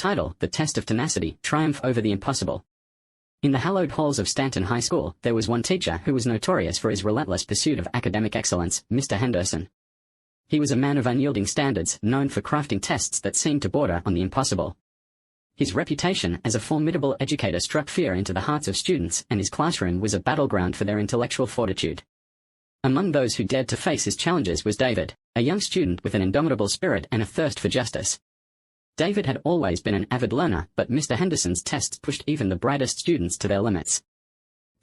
title, The Test of Tenacity, Triumph over the Impossible. In the hallowed halls of Stanton High School, there was one teacher who was notorious for his relentless pursuit of academic excellence, Mr. Henderson. He was a man of unyielding standards, known for crafting tests that seemed to border on the impossible. His reputation as a formidable educator struck fear into the hearts of students, and his classroom was a battleground for their intellectual fortitude. Among those who dared to face his challenges was David, a young student with an indomitable spirit and a thirst for justice. David had always been an avid learner, but Mr. Henderson's tests pushed even the brightest students to their limits.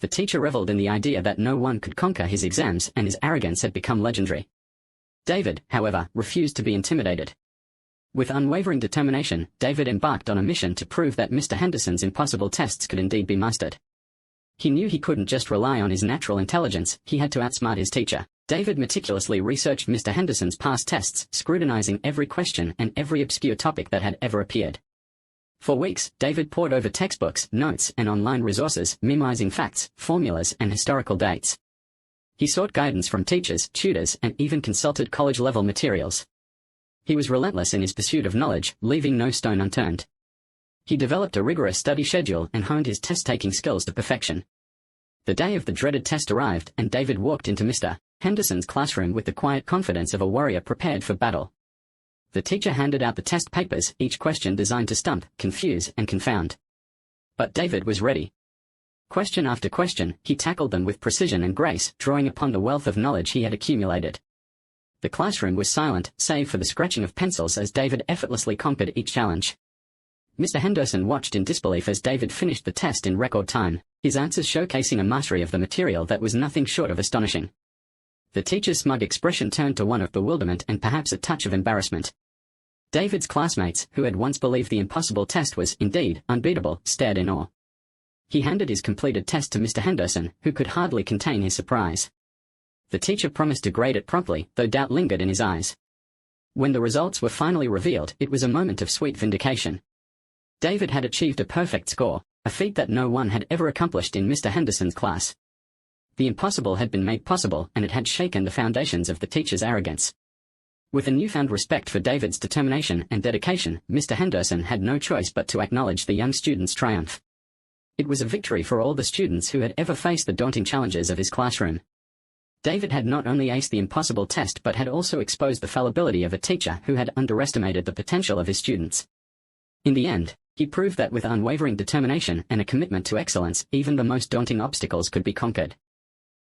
The teacher reveled in the idea that no one could conquer his exams, and his arrogance had become legendary. David, however, refused to be intimidated. With unwavering determination, David embarked on a mission to prove that Mr. Henderson's impossible tests could indeed be mastered. He knew he couldn't just rely on his natural intelligence, he had to outsmart his teacher. David meticulously researched Mr. Henderson's past tests, scrutinizing every question and every obscure topic that had ever appeared. For weeks, David pored over textbooks, notes, and online resources, memorizing facts, formulas, and historical dates. He sought guidance from teachers, tutors, and even consulted college-level materials. He was relentless in his pursuit of knowledge, leaving no stone unturned. He developed a rigorous study schedule and honed his test-taking skills to perfection. The day of the dreaded test arrived, and David walked into Mr. Henderson's classroom with the quiet confidence of a warrior prepared for battle. The teacher handed out the test papers, each question designed to stump, confuse, and confound. But David was ready. Question after question, he tackled them with precision and grace, drawing upon the wealth of knowledge he had accumulated. The classroom was silent, save for the scratching of pencils as David effortlessly conquered each challenge. Mr. Henderson watched in disbelief as David finished the test in record time, his answers showcasing a mastery of the material that was nothing short of astonishing. The teacher's smug expression turned to one of bewilderment and perhaps a touch of embarrassment. David's classmates, who had once believed the impossible test was, indeed, unbeatable, stared in awe. He handed his completed test to Mr. Henderson, who could hardly contain his surprise. The teacher promised to grade it promptly, though doubt lingered in his eyes. When the results were finally revealed, it was a moment of sweet vindication. David had achieved a perfect score, a feat that no one had ever accomplished in Mr. Henderson's class. The impossible had been made possible, and it had shaken the foundations of the teacher's arrogance. With a newfound respect for David's determination and dedication, Mr. Henderson had no choice but to acknowledge the young student's triumph. It was a victory for all the students who had ever faced the daunting challenges of his classroom. David had not only aced the impossible test but had also exposed the fallibility of a teacher who had underestimated the potential of his students. In the end, he proved that with unwavering determination and a commitment to excellence, even the most daunting obstacles could be conquered.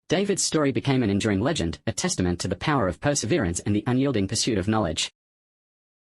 David's story became an enduring legend, a testament to the power of perseverance and the unyielding pursuit of knowledge.